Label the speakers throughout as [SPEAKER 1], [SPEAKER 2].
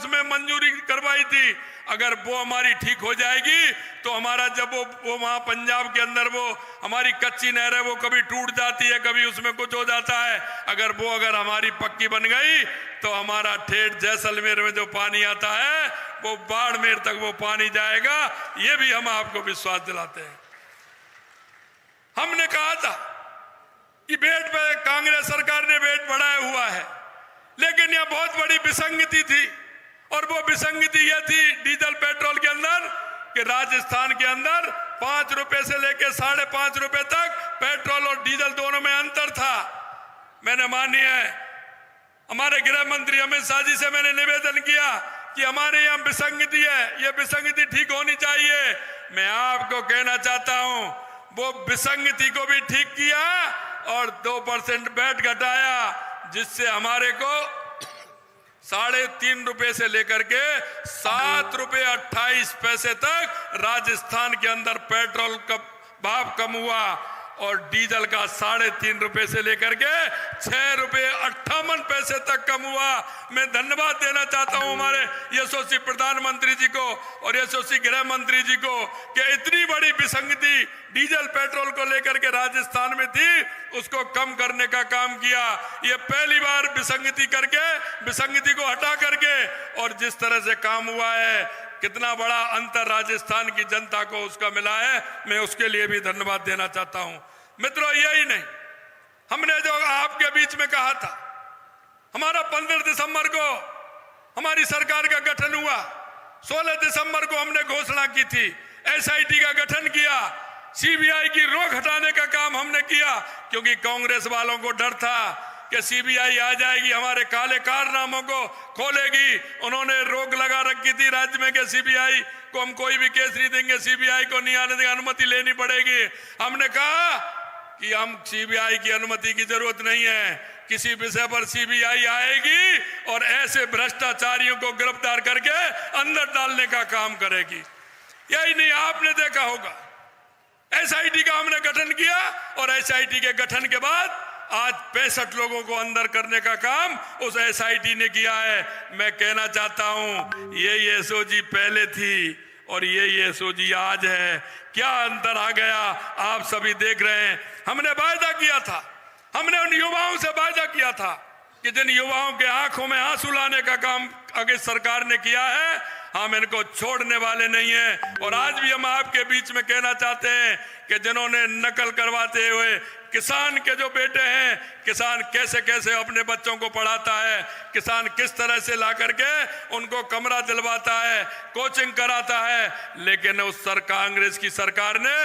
[SPEAKER 1] उसमें मंजूरी करवाई थी, अगर वो हमारी ठीक हो जाएगी तो हमारा जब वो वहाँ पंजाब के अंदर वो हमारी कच्ची नहर है वो कभी टूट जाती है, कभी उसमें कुछ हो जाता है, अगर हमारी पक्की बन गई तो हमारा ठेठ जैसलमेर में जो पानी आता है वो बाड़मेर तक वो पानी जाएगा। ये भी हम आपको विश्वास दिलाते हैं। हमने कहा था कि बेट पे कांग्रेस सरकार ने बेट बढ़ाया हुआ है, लेकिन यह बहुत बड़ी विसंगति थी, और वो विसंगति यह थी डीजल पेट्रोल के अंदर कि राजस्थान के अंदर 5 रुपए से लेकर 5.5 रुपए तक पेट्रोल और डीजल दोनों में अंतर था। मैंने माननीय हमारे गृह मंत्री अमित शाह जी से मैंने निवेदन किया कि हमारे यहाँ विसंगति है, ये विसंगति ठीक होनी चाहिए। मैं आपको कहना चाहता हूं वो विसंगति को भी ठीक किया और 2% वैट घटाया, जिससे हमारे को 3.5 रुपए से लेकर के 7 रुपए 28 पैसे तक राजस्थान के अंदर पेट्रोल का भाव कम हुआ, और डीजल का 3.5 रुपए से लेकर के 6 रुपए 58 पैसे तक कम हुआ। मैं धन्यवाद देना चाहता हूं हमारे यशस्वी प्रधानमंत्री जी को और यशस्वी गृह मंत्री जी को कि इतनी बड़ी विसंगति डीजल पेट्रोल को लेकर के राजस्थान में थी, उसको कम करने का काम किया। ये पहली बार विसंगति को हटा करके और जिस तरह से काम हुआ है, कितना बड़ा अंतर राजस्थान की जनता को उसका मिला है, मैं उसके लिए भी धन्यवाद देना चाहता हूं। मित्रों, यही नहीं, हमने जो आपके बीच में कहा था, हमारा 15 दिसंबर को हमारी सरकार का गठन हुआ, 16 दिसंबर को हमने घोषणा की थी, एसआईटी का गठन किया, सीबीआई की रोक हटाने का काम हमने किया, क्योंकि कांग्रेस वालों को डर था कि सीबीआई आ जाएगी, हमारे काले कारनामों को खोलेगी। उन्होंने रोक लगा रखी थी राज्य में कि सीबीआई को हम कोई भी केस नहीं देंगे, सीबीआई को नहीं आने देंगे, अनुमति लेनी पड़ेगी। हमने कहा कि हम सीबीआई की अनुमति की जरूरत नहीं है, किसी विषय पर सीबीआई आएगी और ऐसे भ्रष्टाचारियों को गिरफ्तार करके अंदर डालने का काम करेगी। यही नहीं, आपने देखा होगा एसआईटी का हमने गठन किया, और एसआईटी के गठन के बाद आज 65 लोगों को अंदर करने का काम उस एसआईटी ने किया है। मैं कहना चाहता हूं ये एसओजी पहले थी और ये एसओजी आज है, क्या अंतर आ गया आप सभी देख रहे हैं। हमने वायदा किया था, हमने उन युवाओं से वायदा किया था कि जिन युवाओं के आंखों में आंसू लाने का काम आगे सरकार ने किया है, हम इनको छोड़ने वाले नहीं हैं। और आज भी हम आपके बीच में कहना चाहते हैं कि जिन्होंने नकल करवाते हुए किसान के जो बेटे हैं, किसान कैसे कैसे अपने बच्चों को पढ़ाता है, किसान किस तरह से ला करके उनको कमरा दिलवाता है, कोचिंग कराता है, लेकिन उस कांग्रेस की सरकार ने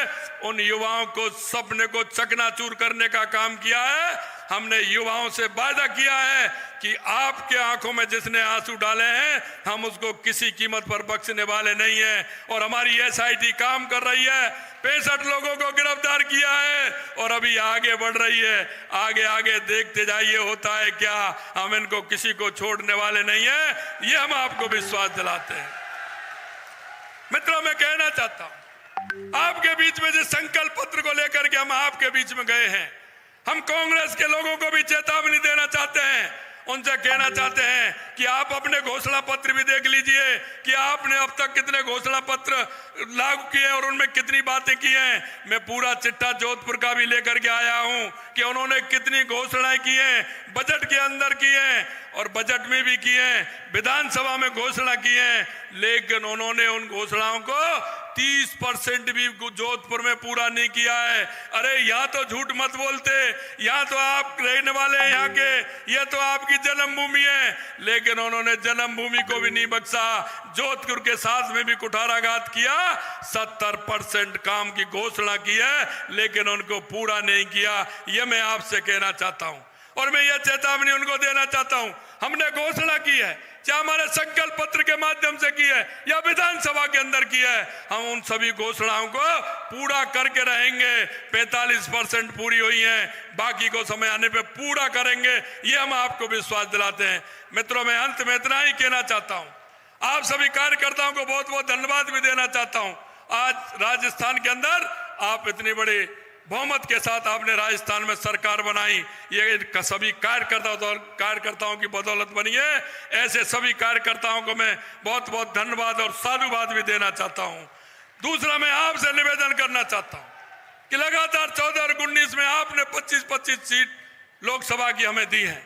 [SPEAKER 1] उन युवाओं को सपने को चकनाचूर करने का काम किया है। हमने युवाओं से वादा किया है कि आपके आंखों में जिसने आंसू डाले हैं, हम उसको किसी कीमत पर बख्शने वाले नहीं हैं। और हमारी एसआईटी काम कर रही है, 65 लोगों को गिरफ्तार किया है और अभी आगे बढ़ रही है। आगे आगे देखते जाइए होता है क्या, हम इनको किसी को छोड़ने वाले नहीं हैं, ये हम आपको विश्वास दिलाते हैं। मित्रों, मैं कहना चाहता हूं आपके बीच में जिस संकल्प पत्र को लेकर के हम आपके बीच में गए हैं, हम कांग्रेस के लोगों को भी चेतावनी देना चाहते हैं, उनसे कहना चाहते हैं कि आप अपने घोषणा पत्र भी देख लीजिए कि आपने अब तक कितने घोषणा पत्र लागू किए और उनमें कितनी बातें की हैं। मैं पूरा चिट्ठा जोधपुर का भी लेकर के आया हूं कि उन्होंने कितनी घोषणाएं की हैं, बजट के अंदर की हैं और बजट में भी की हैं, विधानसभा में घोषणा की है, लेकिन उन्होंने उन घोषणाओं को 30% भी जोधपुर में पूरा नहीं किया है। अरे यहाँ तो झूठ मत बोलते, यहाँ तो आप रहने वाले हैं यहाँ के, यह तो आपकी जन्मभूमि है, लेकिन उन्होंने जन्मभूमि को भी नहीं बख्शा, जोधपुर के साथ में भी कुठाराघात किया, 70% काम की घोषणा की है लेकिन उनको पूरा नहीं किया। यह मैं आपसे कहना चाहता हूं और मैं यह चेतावनी उनको देना चाहता हूं। हमने घोषणा की है, चाहे हमारे संकल्प पत्र के माध्यम से की है या विधानसभा के अंदर की है, हम उन सभी घोषणाओं को पूरा करके रहेंगे। 45% पूरी हुई हैं, बाकी को समय आने पे पूरा करेंगे, ये हम आपको विश्वास दिलाते हैं। मित्रों, मैं अंत में इतना ही कहना चाहता हूं, आप सभी कार्यकर्ताओं को बहुत बहुत धन्यवाद भी देना चाहता हूं। आज राजस्थान के अंदर आप इतनी बड़ी बहुमत के साथ आपने राजस्थान में सरकार बनाई। ये सभी कार्यकर्ताओं की बदौलत बनी है। ऐसे सभी कार्यकर्ताओं को मैं बहुत बहुत धन्यवाद और साधुवाद भी देना चाहता हूं। दूसरा, मैं आपसे निवेदन करना चाहता हूं कि लगातार 14 और 19 में आपने 25-25 सीट लोकसभा की हमें दी है।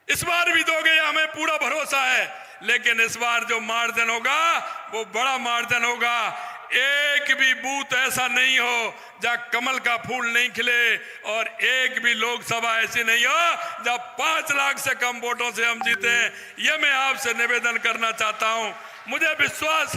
[SPEAKER 1] इस बार भी दोगे, हमें पूरा भरोसा है। लेकिन इस बार जो मार्जिन होगा वो बड़ा मार्जिन होगा। एक भी बूथ ऐसा नहीं हो जहां कमल का फूल नहीं खिले, और एक भी लोकसभा ऐसी नहीं हो जहां 5 लाख से कम वोटों से हम जीते। ये मैं आपसे निवेदन करना चाहता हूं। मुझे विश्वास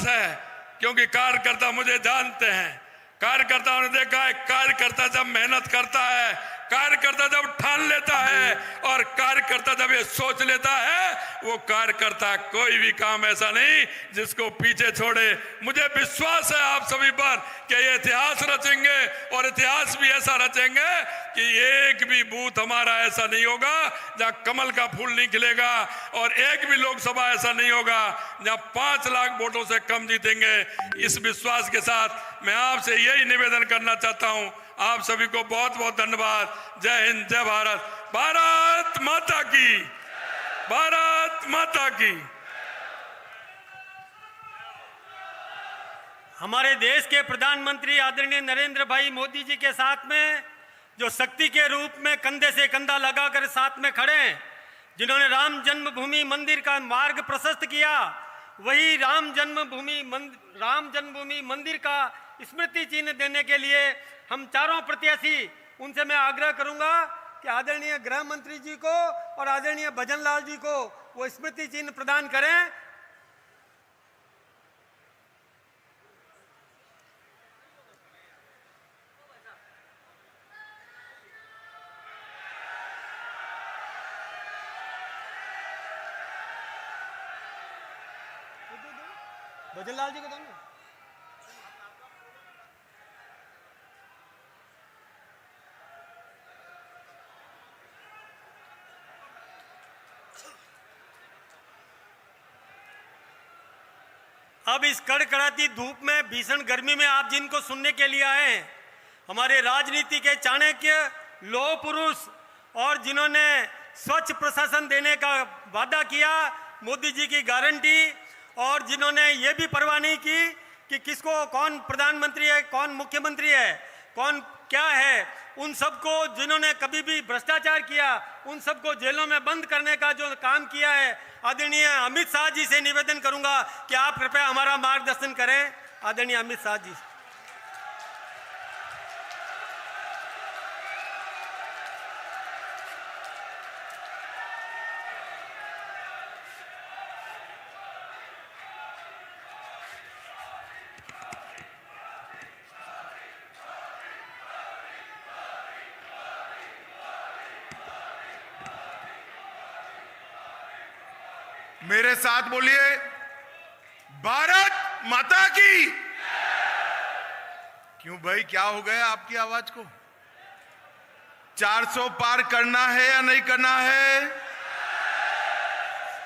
[SPEAKER 1] है क्योंकि कार्यकर्ता मुझे जानते हैं। कार्यकर्ताओं ने देखा है, कार्यकर्ता जब मेहनत करता है, कार्यकर्ता जब ठान लेता है और कार्यकर्ता जब ये सोच लेता है, वो कार्यकर्ता कोई भी काम ऐसा नहीं जिसको पीछे छोड़े। मुझे विश्वास है आप सभी पर कि ये इतिहास रचेंगे, और इतिहास भी ऐसा रचेंगे कि एक भी बूथ हमारा ऐसा नहीं होगा जहां कमल का फूल नहीं खिलेगा, और एक भी लोकसभा ऐसा नहीं होगा जहां 5 लाख वोटों से कम जीतेंगे। इस विश्वास के साथ मैं आपसे यही निवेदन करना चाहता हूं। आप सभी को बहुत बहुत धन्यवाद। जय हिंद, जय भारत। भारत माता की, भारत माता की।
[SPEAKER 2] हमारे देश के प्रधानमंत्री आदरणीय नरेंद्र भाई मोदी जी के साथ में जो शक्ति के रूप में कंधे से कंधा लगाकर साथ में खड़े हैं, जिन्होंने राम जन्मभूमि मंदिर का मार्ग प्रशस्त किया, वही राम जन्मभूमि मंदिर का स्मृति चिन्ह देने के लिए हम चारों प्रत्याशी, उनसे मैं आग्रह करूंगा कि आदरणीय गृह मंत्री जी को और आदरणीय भजन लाल जी को वो स्मृति चिन्ह प्रदान करें। भजन लाल जी को दो ना। अब इस कड़कड़ाती धूप में, भीषण गर्मी में आप जिनको सुनने के लिए आए हैं, हमारे राजनीति के चाणक्य, लौह पुरुष, और जिन्होंने स्वच्छ प्रशासन देने का वादा किया, मोदी जी की गारंटी, और जिन्होंने ये भी परवाह नहीं की कि किसको कौन प्रधानमंत्री है, कौन मुख्यमंत्री है, कौन क्या है, उन सबको, जिन्होंने कभी भी भ्रष्टाचार किया, उन सबको जेलों में बंद करने का जो काम किया है, आदरणीय अमित शाह जी से निवेदन करूंगा कि आप कृपया हमारा मार्गदर्शन करें। आदरणीय अमित शाह जी।
[SPEAKER 3] मेरे साथ बोलिए, भारत माता की। क्यों भाई, क्या हो गया आपकी आवाज को? 400 पार करना है या नहीं करना है?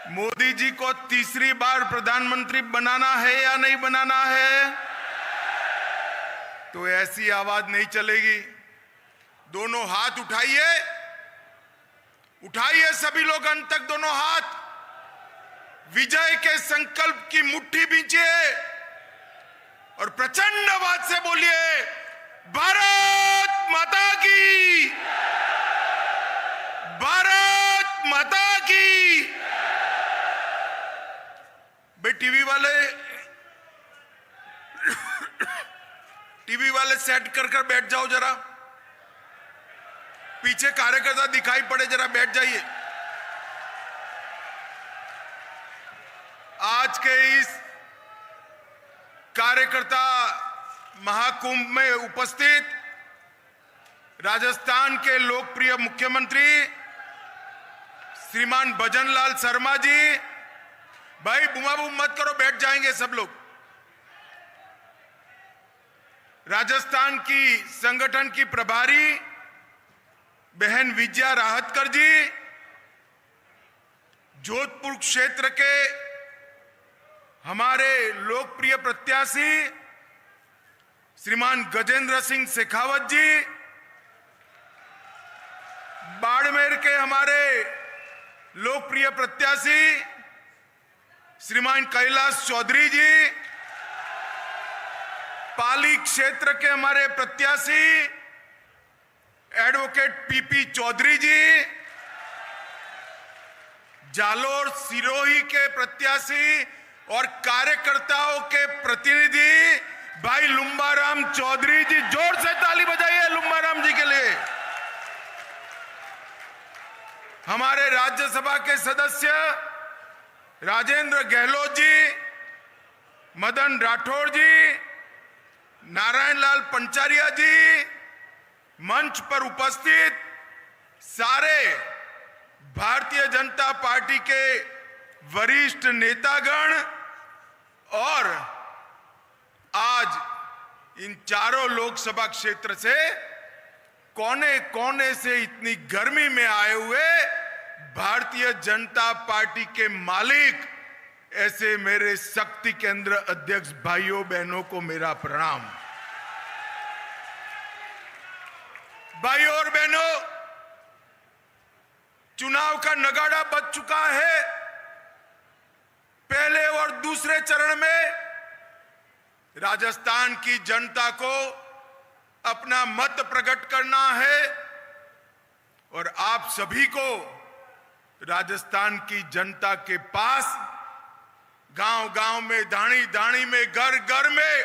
[SPEAKER 3] मोदी जी को तीसरी बार प्रधानमंत्री बनाना है या नहीं बनाना है? तो ऐसी आवाज नहीं चलेगी। दोनों हाथ उठाइए, उठाइए सभी लोग अंत तक दोनों हाथ। विजय के संकल्प की मुट्ठी बींचिए और प्रचंड आवाज से बोलिए, भारत माता की, भारत माता की। भाई टीवी वाले सेट कर बैठ जाओ जरा, पीछे कार्यकर्ता दिखाई पड़े, जरा बैठ जाइए। आज के इस कार्यकर्ता महाकुंभ में उपस्थित राजस्थान के लोकप्रिय मुख्यमंत्री श्रीमान भजन लाल शर्मा जी, भाई बुमाबुम मत करो, बैठ जाएंगे सब लोग। राजस्थान की संगठन की प्रभारी बहन विजया राहतकर जी, जोधपुर क्षेत्र के हमारे लोकप्रिय प्रत्याशी श्रीमान गजेंद्र सिंह शेखावत जी, बाड़मेर के हमारे लोकप्रिय प्रत्याशी श्रीमान कैलाश चौधरी जी, पाली क्षेत्र के हमारे प्रत्याशी एडवोकेट पीपी चौधरी जी, जालोर सिरोही के प्रत्याशी और कार्यकर्ताओं के प्रतिनिधि भाई लुम्बाराम चौधरी जी, जोर से ताली बजाइए लुम्बाराम जी के लिए। हमारे राज्यसभा के सदस्य राजेंद्र गहलोत जी, मदन राठौड़ जी, नारायण लाल पंचारिया जी, मंच पर उपस्थित सारे भारतीय जनता पार्टी के वरिष्ठ नेतागण और आज इन चारों लोकसभा क्षेत्र से कोने कोने से इतनी गर्मी में आए हुए भारतीय जनता पार्टी के मालिक ऐसे मेरे शक्ति केंद्र अध्यक्ष भाइयों बहनों को मेरा प्रणाम। भाइयों और बहनों, चुनाव का नगाड़ा बज चुका है। पहले और दूसरे चरण में राजस्थान की जनता को अपना मत प्रकट करना है और आप सभी को राजस्थान की जनता के पास गांव गांव में, धाणी धाणी में, घर घर में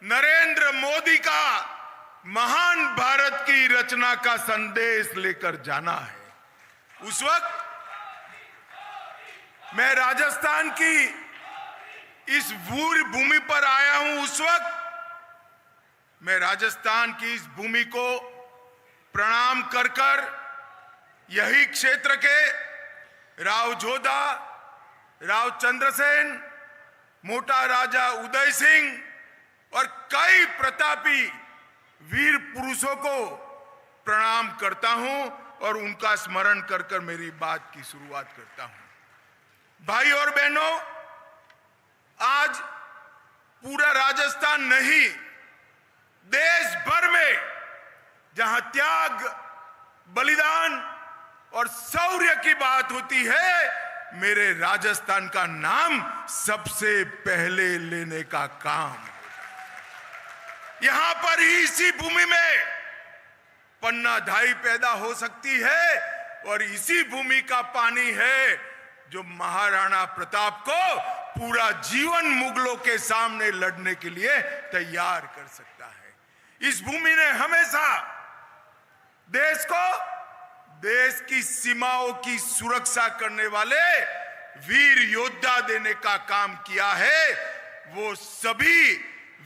[SPEAKER 3] नरेंद्र मोदी का महान भारत की रचना का संदेश लेकर जाना है। उस वक्त मैं राजस्थान की इस वीर भूमि पर आया हूं। उस वक्त मैं राजस्थान की इस भूमि को प्रणाम कर कर यही क्षेत्र के राव जोधा, राव चंद्रसेन, मोटा राजा उदय सिंह और कई प्रतापी वीर पुरुषों को प्रणाम करता हूं और उनका स्मरण कर कर मेरी बात की शुरुआत करता हूं। भाई और बहनों, आज पूरा राजस्थान नहीं, देश भर में जहां त्याग, बलिदान और शौर्य की बात होती है, मेरे राजस्थान का नाम सबसे पहले लेने का काम। यहां पर ही इसी भूमि में पन्ना धाई पैदा हो सकती है और इसी भूमि का पानी है जो महाराणा प्रताप को पूरा जीवन मुगलों के सामने लड़ने के लिए तैयार कर सकता है। इस भूमि ने हमेशा देश को, देश की सीमाओं की सुरक्षा करने वाले वीर योद्धा देने का काम किया है। वो सभी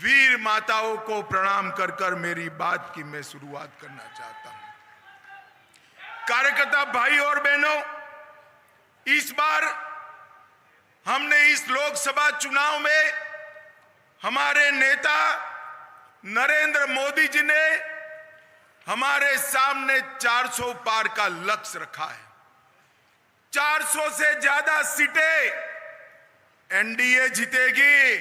[SPEAKER 3] वीर माताओं को प्रणाम कर कर मेरी बात की मैं शुरुआत करना चाहता हूं। कार्यकर्ता भाई और बहनों, इस बार हमने इस लोकसभा चुनाव में हमारे नेता नरेंद्र मोदी जी ने हमारे सामने 400 पार का लक्ष्य रखा है। 400 से ज्यादा सीटें एनडीए जीतेगी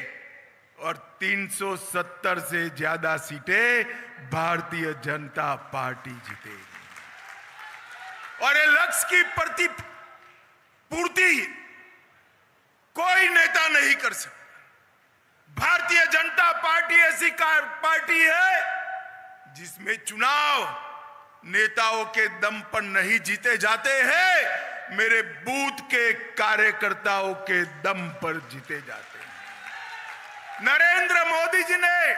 [SPEAKER 3] और 370 से ज्यादा सीटें भारतीय जनता पार्टी जीतेगी। और ये लक्ष्य की पूर्ति कोई नेता नहीं कर सकता। भारतीय जनता पार्टी ऐसी पार्टी है जिसमें चुनाव नेताओं के दम पर नहीं जीते जाते हैं, मेरे बूथ के कार्यकर्ताओं के दम पर जीते जाते हैं। नरेंद्र मोदी जी ने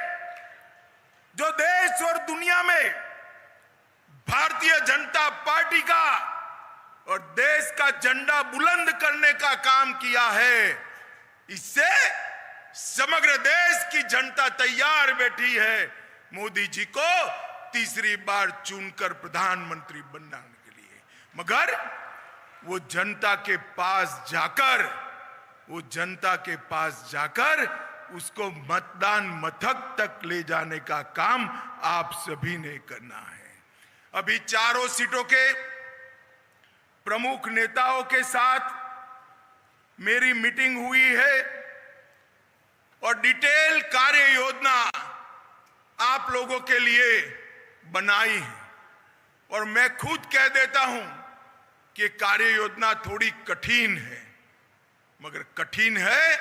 [SPEAKER 3] जो देश और दुनिया में भारतीय जनता पार्टी का और देश का झंडा बुलंद करने का काम किया है, इससे समग्र देश की जनता तैयार बैठी है मोदी जी को तीसरी बार चुनकर प्रधानमंत्री बनाने के लिए। मगर वो जनता के पास जाकर उसको मतदान मथक तक ले जाने का काम आप सभी ने करना है। अभी चारों सीटों के प्रमुख नेताओं के साथ मेरी मीटिंग हुई है और डिटेल कार्य योजना आप लोगों के लिए बनाई है। और मैं खुद कह देता हूं कि कार्य योजना थोड़ी कठिन है, मगर कठिन है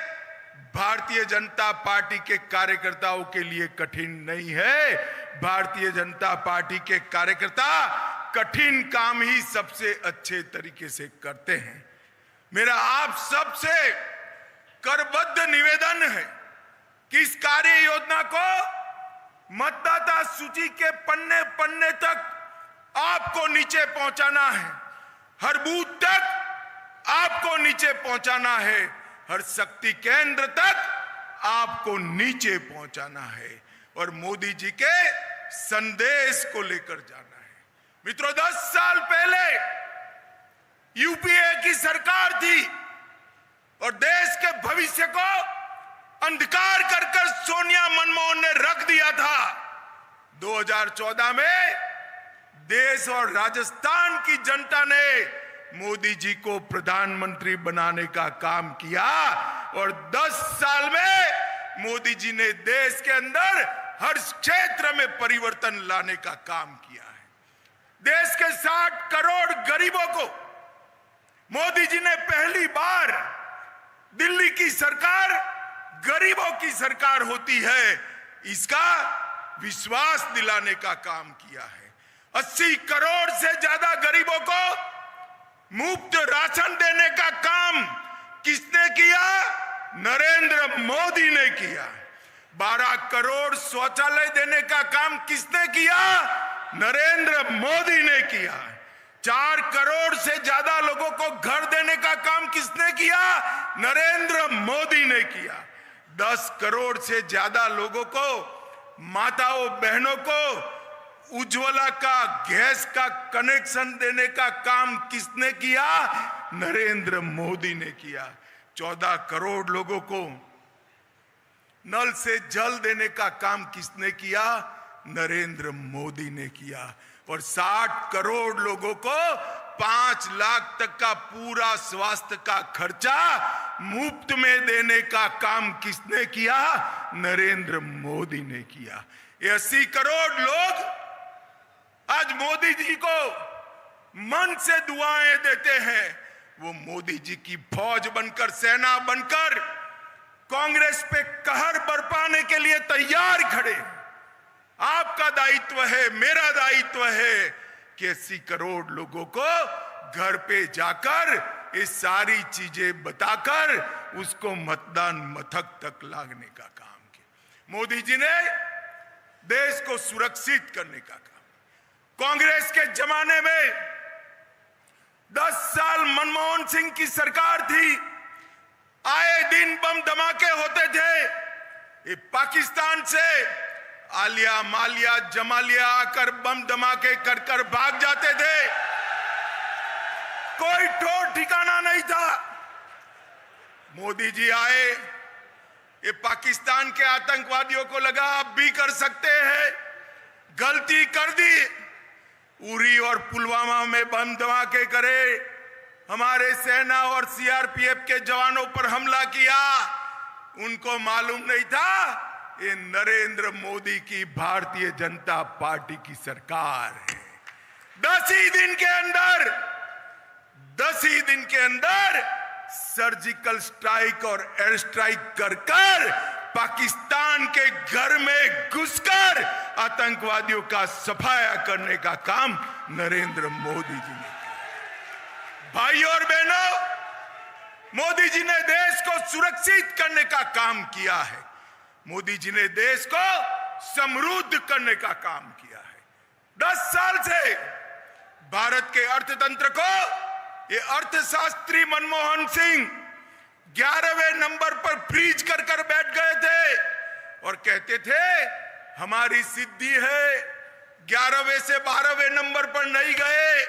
[SPEAKER 3] भारतीय जनता पार्टी के कार्यकर्ताओं के लिए कठिन नहीं है। भारतीय जनता पार्टी के कार्यकर्ता कठिन काम ही सबसे अच्छे तरीके से करते हैं। मेरा आप सबसे करबद्ध निवेदन है कि इस कार्य योजना को मतदाता सूची के पन्ने पन्ने तक आपको नीचे पहुंचाना है, हर बूथ तक आपको नीचे पहुंचाना है, हर शक्ति केंद्र तक आपको नीचे पहुंचाना है और मोदी जी के संदेश को लेकर जाना है। मित्रों, 10 साल पहले यूपीए की सरकार थी और देश के भविष्य को अंधकार कर कर सोनिया मनमोहन ने रख दिया था। 2014 में देश और राजस्थान की जनता ने मोदी जी को प्रधानमंत्री बनाने का काम किया और 10 साल में मोदी जी ने देश के अंदर हर क्षेत्र में परिवर्तन लाने का काम किया है। देश के 60 करोड़ गरीबों को मोदी जी ने पहली बार, दिल्ली की सरकार गरीबों की सरकार होती है, इसका विश्वास दिलाने का काम किया है। 80 करोड़ से ज्यादा गरीबों को मुफ्त राशन देने का काम किसने किया? नरेंद्र मोदी ने किया। 12 करोड़ शौचालय देने का काम किसने किया? नरेंद्र मोदी ने किया। 4 करोड़ से ज्यादा लोगों को घर देने का काम किसने किया? नरेंद्र मोदी ने किया। 10 करोड़ से ज्यादा लोगों को, माताओं बहनों को उज्ज्वला का गैस का कनेक्शन देने का काम किसने किया? नरेंद्र मोदी ने किया। 14 करोड़ लोगों को नल से जल देने का काम किसने किया? नरेंद्र मोदी ने किया। और 60 करोड़ लोगों को 5 लाख तक का पूरा स्वास्थ्य का खर्चा मुफ्त में देने का काम किसने किया? नरेंद्र मोदी ने किया। ये 80 करोड़ लोग आज मोदी जी को मन से दुआएं देते हैं। वो मोदी जी की फौज बनकर, सेना बनकर कांग्रेस पे कहर बरपाने के लिए तैयार खड़े। आपका दायित्व है, मेरा दायित्व है कि 80 करोड़ लोगों को घर पे जाकर ये सारी चीजें बताकर उसको मतदान मथक तक लाने का काम किया। मोदी जी ने देश को सुरक्षित करने का काम। कांग्रेस के जमाने में 10 साल मनमोहन सिंह की सरकार थी, आए दिन बम धमाके होते थे। ये पाकिस्तान से आलिया, मालिया, जमालिया आकर बम धमाके कर कर भाग जाते थे। कोई ठोर ठिकाना नहीं था। मोदी जी आए, ये पाकिस्तान के आतंकवादियों को लगा अब भी कर सकते हैं, गलती कर दी। उरी और पुलवामा में बम धमाके करे, हमारे सेना और सीआरपीएफ के जवानों पर हमला किया। उनको मालूम नहीं था ये नरेंद्र मोदी की भारतीय जनता पार्टी की सरकार है। 10 ही दिन के अंदर सर्जिकल स्ट्राइक और एयर स्ट्राइक कर कर पाकिस्तान के घर में घुसकर आतंकवादियों का सफाया करने का काम नरेंद्र मोदी जी ने किया। भाइयों और बहनों, मोदी जी ने देश को सुरक्षित करने का काम किया है। मोदी जी ने देश को समृद्ध करने का काम किया है। 10 साल से भारत के अर्थतंत्र को ये अर्थशास्त्री मनमोहन सिंह 11वें नंबर पर फ्रीज कर कर बैठ गए थे और कहते थे हमारी सिद्धि है, 11वें से 12वें नंबर पर नहीं गए।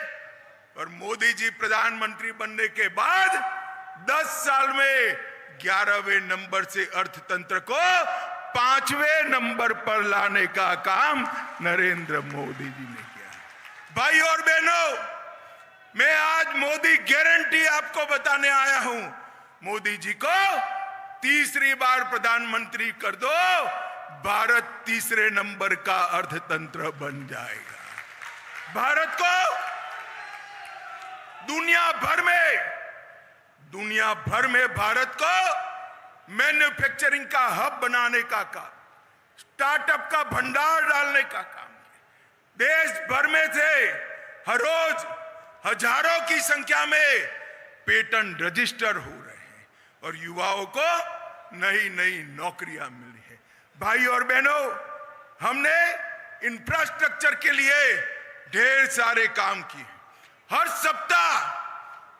[SPEAKER 3] और मोदी जी प्रधानमंत्री बनने के बाद 10 साल में 11वें नंबर से अर्थतंत्र को 5वें नंबर पर लाने का काम नरेंद्र मोदी जी ने किया। भाई और बहनों, मैं आज मोदी गारंटी आपको बताने आया हूं। मोदी जी को तीसरी बार प्रधानमंत्री कर दो, भारत तीसरे नंबर का अर्थतंत्र बन जाएगा। भारत को दुनिया भर में भारत को मैन्युफैक्चरिंग का हब बनाने का काम, स्टार्टअप का भंडार डालने का काम, देश भर में से हर रोज हजारों की संख्या में पेटेंट रजिस्टर हो रहे हैं और युवाओं को नई नई नौकरियां मिली है। भाई और बहनों, हमने इंफ्रास्ट्रक्चर के लिए ढेर सारे काम किए। हर सप्ताह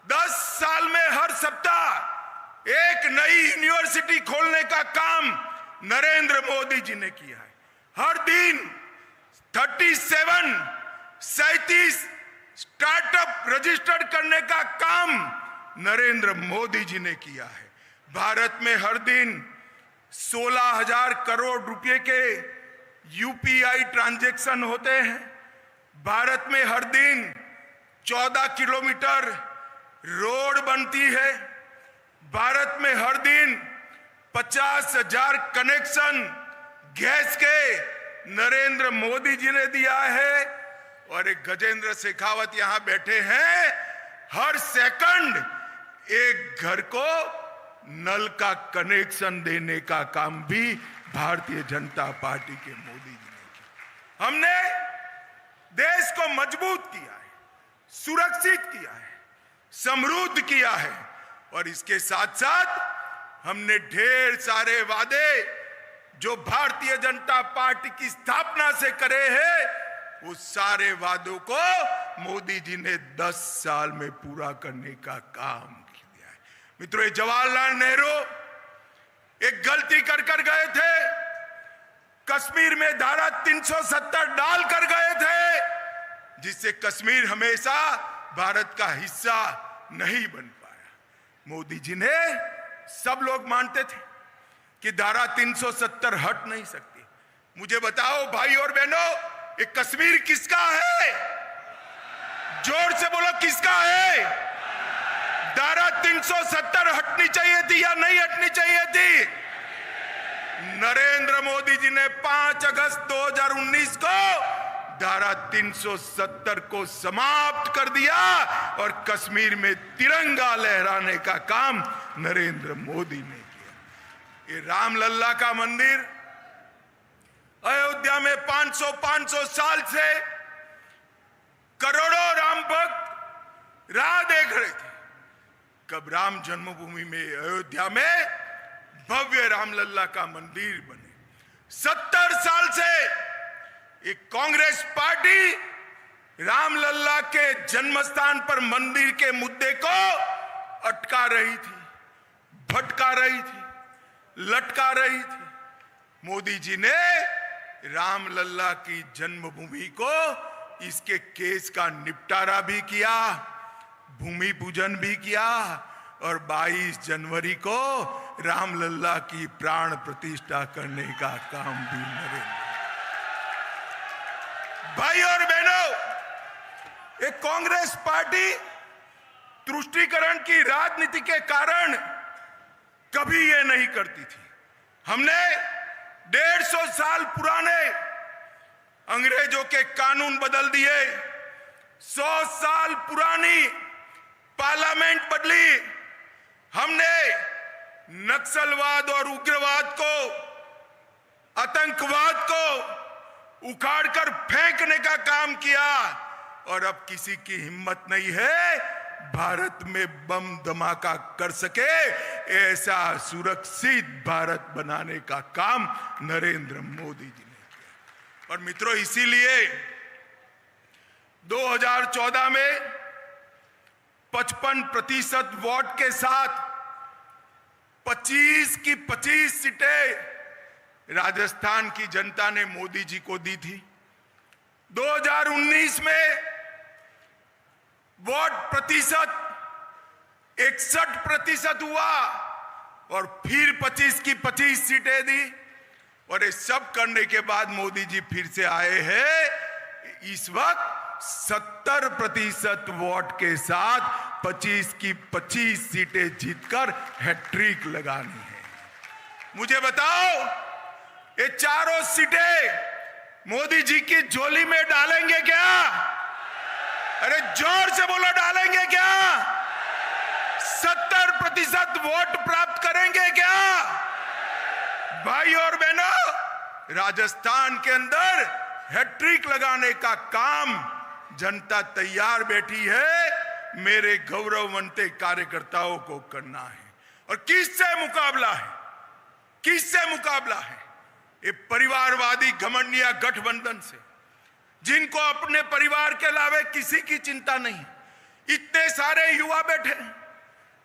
[SPEAKER 3] 10 साल में हर सप्ताह एक नई यूनिवर्सिटी खोलने का काम नरेंद्र मोदी जी ने किया है। हर दिन 37 स्टार्टअप रजिस्टर्ड करने का काम नरेंद्र मोदी जी ने किया है। भारत में हर दिन 16,000 करोड़ रुपए के यूपीआई ट्रांजैक्शन होते हैं। भारत में हर दिन 14 किलोमीटर रोड बनती है। भारत में हर दिन 50,000 कनेक्शन गैस के नरेंद्र मोदी जी ने दिया है। और एक गजेंद्र शेखावत यहां बैठे हैं, हर सेकंड एक घर को नल का कनेक्शन देने का काम भी भारतीय जनता पार्टी के मोदी जी ने किया। हमने देश को मजबूत किया है, सुरक्षित किया है, समृद्ध किया है और इसके साथ साथ हमने ढेर सारे वादे जो भारतीय जनता पार्टी की स्थापना से करे हैं, उस सारे वादों को मोदी जी ने 10 साल में पूरा करने का काम किया है। मित्रों, जवाहरलाल नेहरू एक गलती कर गए थे। कश्मीर में धारा 370 डाल कर गए थे, जिससे कश्मीर हमेशा भारत का हिस्सा नहीं बन पाया। मोदी जी ने, सब लोग मानते थे कि धारा 370 हट नहीं सकती। मुझे बताओ भाई और बहनों, ये कश्मीर किसका है? जोर से बोलो, किसका है? धारा 370 हटनी चाहिए थी या नहीं हटनी चाहिए थी? नरेंद्र मोदी जी ने 5 अगस्त 2019 को धारा 370 को समाप्त कर दिया और कश्मीर में तिरंगा लहराने का काम नरेंद्र मोदी ने किया। ये रामलल्ला का मंदिर अयोध्या में 500 साल से करोड़ों राम भक्त राह देख रहे थे कब राम जन्मभूमि में अयोध्या में भव्य रामलल्ला का मंदिर बने। 70 साल से एक कांग्रेस पार्टी रामलल्ला के जन्मस्थान पर मंदिर के मुद्दे को अटका रही थी, भटका रही थी, लटका रही थी। मोदी जी ने रामलल्ला की जन्मभूमि को, इसके केस का निपटारा भी किया, भूमि पूजन भी किया और 22 जनवरी को रामलल्ला की प्राण प्रतिष्ठा करने का काम भी नरेंद्र। भाई और बहनों, एक कांग्रेस पार्टी तुष्टीकरण की राजनीति के कारण कभी ये नहीं करती थी। हमने 150 साल पुराने अंग्रेजों के कानून बदल दिए, 100 साल पुरानी पार्लियामेंट बदली। हमने नक्सलवाद और उग्रवाद को, आतंकवाद को उखाड़कर फेंकने का काम किया और अब किसी की हिम्मत नहीं है भारत में बम धमाका कर सके ऐसा सुरक्षित भारत बनाने का काम नरेंद्र मोदी जी ने किया। और मित्रों, इसीलिए 2014 में 55% वोट के साथ 25 की 25 सीटें राजस्थान की जनता ने मोदी जी को दी थी। 2019 में वोट प्रतिशत 61% हुआ और फिर 25 की 25 सीटें दी। और ये सब करने के बाद मोदी जी फिर से आए हैं। इस वक्त 70% वोट के साथ 25 की 25 सीटें जीतकर हैट्रिक लगानी है। मुझे बताओ, ये चारों सीटें मोदी जी की झोली में डालेंगे क्या? अरे जोर से बोलो, डालेंगे क्या? 70% वोट प्राप्त करेंगे क्या? भाई और बहनों, राजस्थान के अंदर हैट्रिक लगाने का काम जनता तैयार बैठी है। मेरे गौरववंते कार्यकर्ताओं को करना है। और किससे मुकाबला है? किससे मुकाबला है? ये परिवारवादी घमंडिया गठबंधन से, जिनको अपने परिवार के अलावा किसी की चिंता नहीं। इतने सारे युवा बैठे।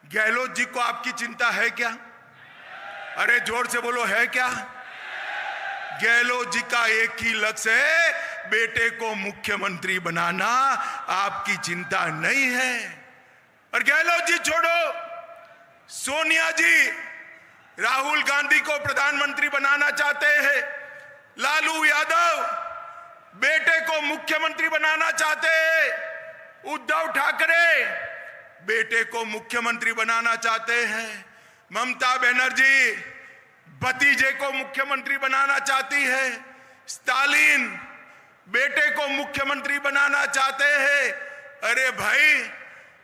[SPEAKER 3] गहलोत जी को आपकी चिंता है क्या? अरे जोर से बोलो, है क्या? गहलोत जी का एक ही लक्ष्य है, बेटे को मुख्यमंत्री बनाना। आपकी चिंता नहीं है। और गहलोत जी छोड़ो, सोनिया जी राहुल गांधी को प्रधानमंत्री बनाना चाहते हैं। लालू यादव बेटे को मुख्यमंत्री बनाना चाहते हैं। उद्धव ठाकरे बेटे को मुख्यमंत्री बनाना चाहते हैं। ममता बनर्जी भतीजे को मुख्यमंत्री बनाना चाहती है। स्टालिन बेटे को मुख्यमंत्री बनाना चाहते हैं। अरे भाई,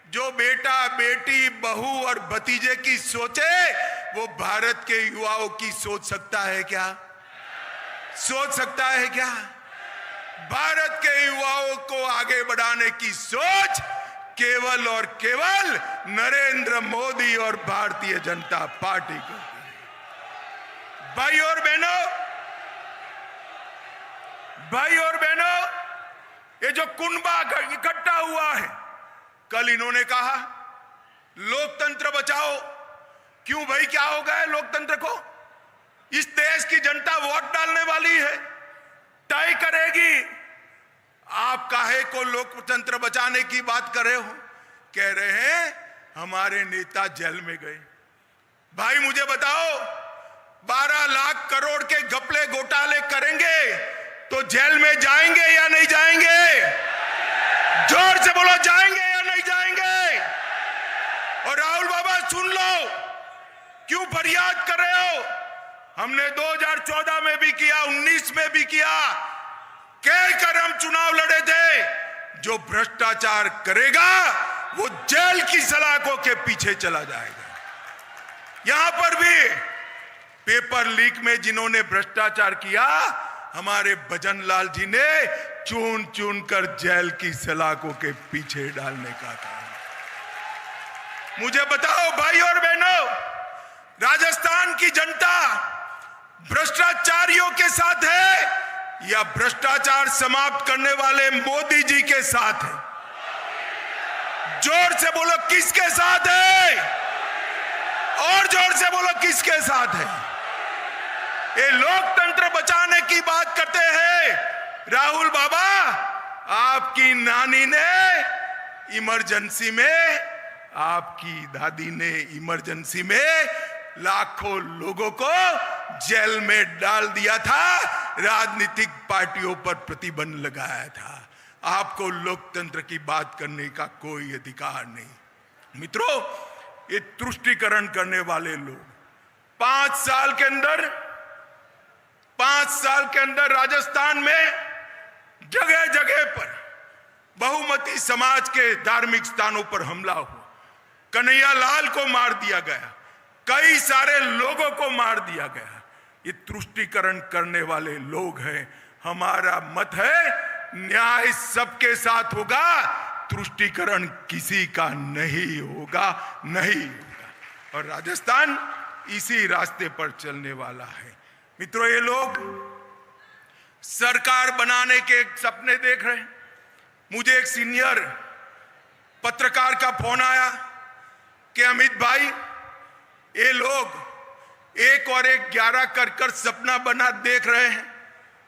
[SPEAKER 3] जो बेटा बेटी बहू और भतीजे की सोचे, वो भारत के युवाओं की सोच सकता है क्या? सोच सकता है क्या? भारत के युवाओं को आगे बढ़ाने की सोच केवल और केवल नरेंद्र मोदी और भारतीय जनता पार्टी को। भाई और बहनों, ये जो कुनबा इकट्ठा हुआ है, कल इन्होंने कहा लोकतंत्र बचाओ। क्यों भाई, क्या हो गया है लोकतंत्र को? इस देश की जनता वोट डालने वाली है, तय करेगी। आप काहे को लोकतंत्र बचाने की बात कर रहे हो? कह रहे हैं हमारे नेता जेल में गए। भाई मुझे बताओ, 12 लाख करोड़ के घपले घोटाले करेंगे तो जेल में जाएंगे या नहीं जाएंगे? जोर से बोलो, जाएंगे या नहीं जाएंगे? और राहुल बाबा सुन लो, क्यों फरियाद कर रहे हो? हमने 2014 में भी किया, 19 में भी किया, कहकर हम चुनाव लड़े थे। जो भ्रष्टाचार करेगा वो जेल की सलाखों के पीछे चला जाएगा। यहां पर भी पेपर लीक में जिन्होंने भ्रष्टाचार किया, हमारे भजन लाल जी ने चुन चुन कर जेल की सलाखों के पीछे डालने का काम। मुझे बताओ भाई और बहनों, राजस्थान की जनता भ्रष्टाचारियों के साथ है या भ्रष्टाचार समाप्त करने वाले मोदी जी के साथ है? जोर से बोलो, किसके साथ है? और जोर से बोलो, किसके साथ है? ये लोकतंत्र बचाने की बात करते हैं। राहुल बाबा, आपकी नानी ने इमरजेंसी में, आपकी दादी ने इमरजेंसी में लाखों लोगों को जेल में डाल दिया था, राजनीतिक पार्टियों पर प्रतिबंध लगाया था। आपको लोकतंत्र की बात करने का कोई अधिकार नहीं। मित्रों, ये तुष्टीकरण करने वाले लोग 5 साल के अंदर राजस्थान में जगह जगह पर बहुमती समाज के धार्मिक स्थानों पर हमला हुआ। कन्हैया लाल को मार दिया गया, कई सारे लोगों को मार दिया गया। ये तुष्टीकरण करने वाले लोग हैं। हमारा मत है, न्याय सबके साथ होगा, तुष्टीकरण किसी का नहीं होगा। और राजस्थान इसी रास्ते पर चलने वाला है। मित्रों, ये लोग सरकार बनाने के सपने देख रहे हैं। मुझे एक सीनियर पत्रकार का फोन आया कि अमित भाई, ये लोग 1 और 1 11 कर सपना बना देख रहे हैं।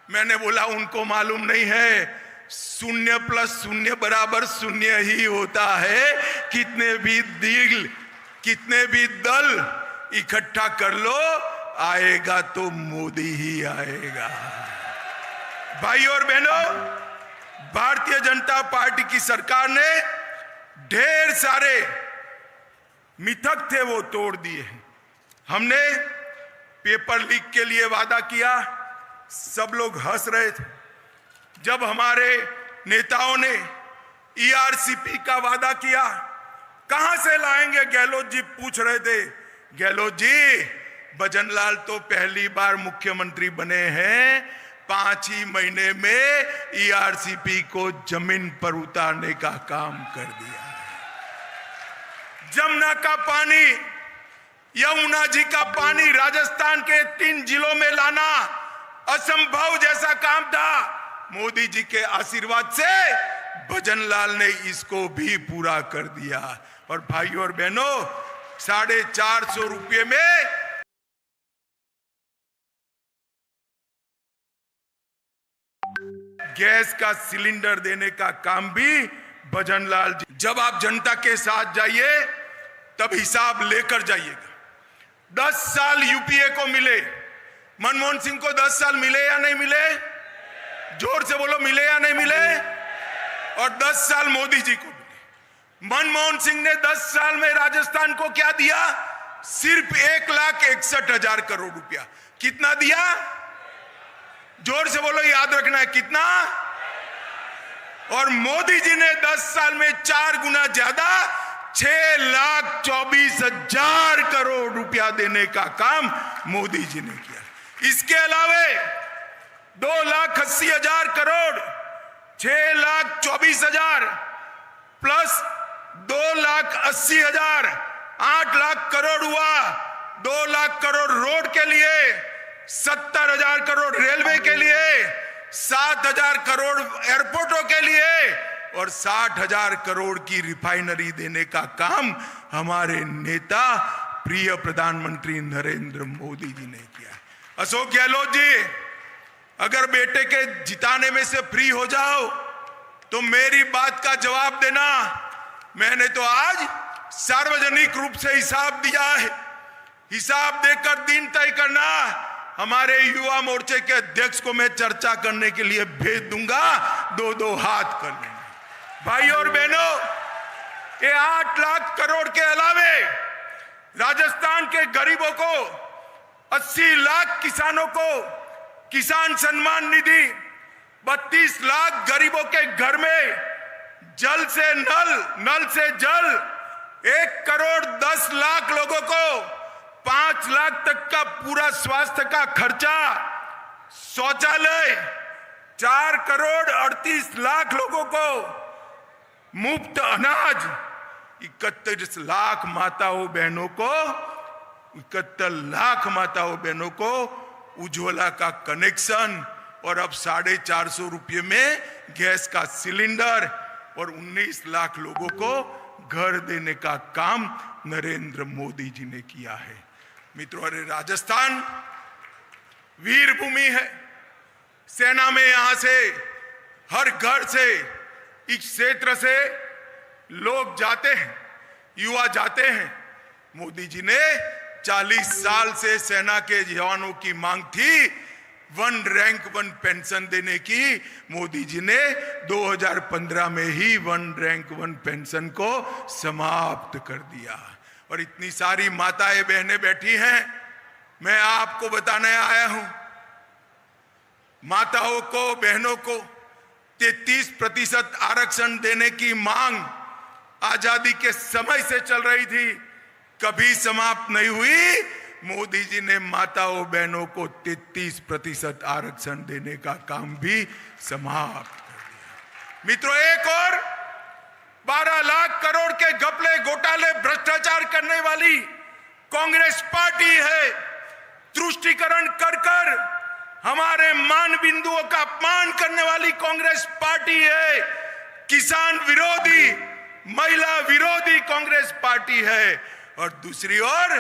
[SPEAKER 3] मैंने बोला उनको मालूम नहीं है, 0 + 0 = 0 ही होता है। कितने भी दल इकट्ठा कर लो, आएगा तो मोदी ही आएगा। भाई और बहनों, भारतीय जनता पार्टी की सरकार ने ढेर सारे मिथक थे वो तोड़ दिए हैं। हमने पेपर लीक के लिए वादा किया, सब लोग हंस रहे थे जब हमारे नेताओं ने ईआरसीपी का वादा किया। कहां से लाएंगे गहलोत जी पूछ रहे थे। गहलोत जी, भजनलाल तो पहली बार मुख्यमंत्री बने हैं, 5 ही महीने में ईआरसीपी को जमीन पर उतारने का काम कर दिया है। जमुना का पानी, यमुना जी का पानी राजस्थान के 3 जिलों में लाना असंभव जैसा काम था। मोदी जी के आशीर्वाद से भजनलाल ने इसको भी पूरा कर दिया। और भाइयों और बहनों, 450 रुपये में गैस का सिलेंडर देने का काम भी भजनलाल जी। जब आप जनता के साथ जाइए तब हिसाब लेकर जाइएगा। 10 साल यूपीए को मिले, मनमोहन सिंह को 10 साल मिले या नहीं मिले? जोर से बोलो, मिले या नहीं मिले? और 10 साल मोदी जी को मिले। मनमोहन सिंह ने 10 साल में राजस्थान को क्या दिया? सिर्फ 1,61,000 करोड़ रुपया। कितना दिया? जोर से बोलो, याद रखना है कितना। और मोदी जी ने 10 साल में 4 गुना ज्यादा 6,24,000 करोड़ रुपया देने का काम मोदी जी ने किया। इसके अलावे 2,80,000 करोड़, 6,24,000 प्लस 2,80,000, 8 लाख करोड़ हुआ। 2 लाख करोड़ रोड के लिए, 70,000 करोड़ रेलवे के लिए, 7,000 करोड़ एयरपोर्टों के लिए और 60,000 करोड़ की रिफाइनरी देने का काम हमारे नेता प्रिय प्रधानमंत्री नरेंद्र मोदी जी ने किया। अशोक गहलोत जी, अगर बेटे के जिताने में से फ्री हो जाओ तो मेरी बात का जवाब देना। मैंने तो आज सार्वजनिक रूप से हिसाब दिया है। हिसाब देकर दिन तय करना। हमारे युवा मोर्चे के अध्यक्ष को मैं चर्चा करने के लिए भेज दूंगा, 2-2 हाथ कर लेंगे। भाइयों और बहनों, ये 8 लाख करोड़ के अलावे राजस्थान के गरीबों को, 80 लाख किसानों को किसान सम्मान निधि, 32 लाख गरीबों के घर में जल से नल, नल से जल, 1 करोड़ 10 लाख लोगों को 5 लाख तक का पूरा स्वास्थ्य का खर्चा, शौचालय, 4 करोड़ 38 लाख लोगों को मुफ्त अनाज, 31 लाख माताओं बहनों को, 71 लाख माताओं बहनों को उज्ज्वला का कनेक्शन और अब 450 रुपये में गैस का सिलेंडर और 19 लाख लोगों को घर देने का काम नरेंद्र मोदी जी ने किया है। मित्रों, अरे राजस्थान वीर भूमि है। सेना में यहां से हर घर से, इस क्षेत्र से लोग जाते हैं, युवा जाते हैं। मोदी जी ने 40 साल से सेना के जवानों की मांग थी 1 रैंक 1 पेंशन देने की। मोदी जी ने 2015 में ही 1 रैंक 1 पेंशन को समाप्त कर दिया। और इतनी सारी माताएं बहनें बैठी हैं, मैं आपको बताने आया हूं, माताओं को, बहनों को 33% आरक्षण देने की मांग आजादी के समय से चल रही थी, कभी समाप्त नहीं हुई। मोदी जी ने माताओं बहनों को 33% आरक्षण देने का काम भी समाप्त कर दिया। मित्रों, एक और 12 लाख करोड़ के घपले, घोटाले, भ्रष्टाचार करने वाली कांग्रेस पार्टी है। तुष्टीकरण कर कर हमारे मान बिंदुओं का अपमान करने वाली कांग्रेस पार्टी है। किसान विरोधी, महिला विरोधी कांग्रेस पार्टी है। और दूसरी ओर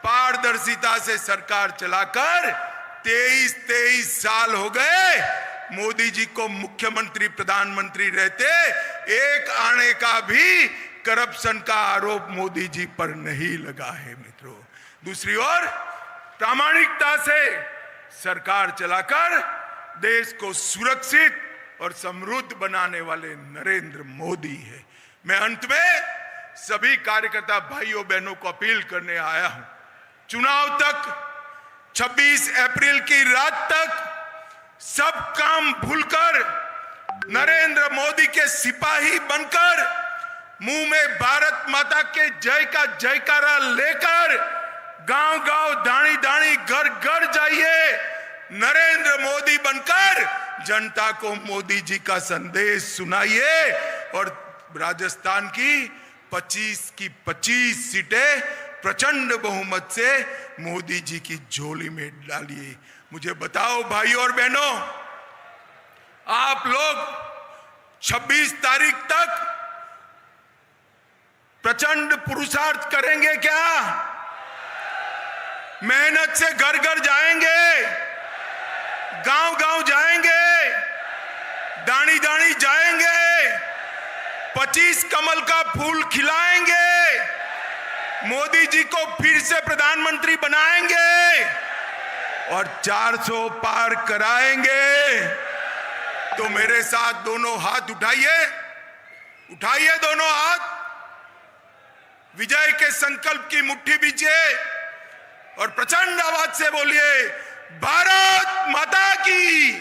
[SPEAKER 3] पारदर्शिता से सरकार चलाकर 23 साल हो गए। मोदी जी को मुख्यमंत्री, प्रधानमंत्री रहते एक आने का भी करप्शन का आरोप मोदी जी पर नहीं लगा है। मित्रों, दूसरी ओर प्रामाणिकता से सरकार चलाकर देश को सुरक्षित और समृद्ध बनाने वाले नरेंद्र मोदी है। मैं अंत में सभी कार्यकर्ता भाइयों बहनों को अपील करने आया हूं, चुनाव तक 26 अप्रैल की रात तक सब काम भूलकर नरेंद्र मोदी के सिपाही बनकर मुंह में भारत माता के जय का जयकारा लेकर गांव गांव दाणी दाणी घर घर जाइए, नरेंद्र मोदी बनकर जनता को मोदी जी का संदेश सुनाइए और राजस्थान की 25 की 25 सीटें प्रचंड बहुमत से मोदी जी की झोली में डालिए। मुझे बताओ भाई और बहनों, आप लोग 26 तारीख तक प्रचंड पुरुषार्थ करेंगे क्या? मेहनत से घर घर जाएंगे, गांव गांव जाएंगे, दानी दानी जाएंगे, 25 कमल का फूल खिलाएंगे, मोदी जी को फिर से प्रधानमंत्री बनाएंगे और 400 पार कराएंगे। तो मेरे साथ दोनों हाथ उठाइए, उठाइए दोनों हाथ, विजय के संकल्प की मुट्ठी बीजिए और प्रचंड आवाज से बोलिए, भारत माता की,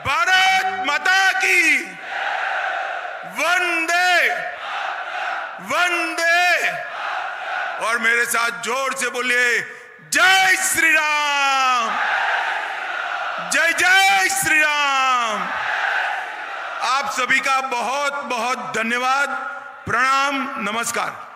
[SPEAKER 3] भारत माता की, वंदे वंदे। और मेरे साथ जोर से बोलिए, जय श्री राम, जय जय श्री राम। आप सभी का बहुत बहुत धन्यवाद, प्रणाम, नमस्कार।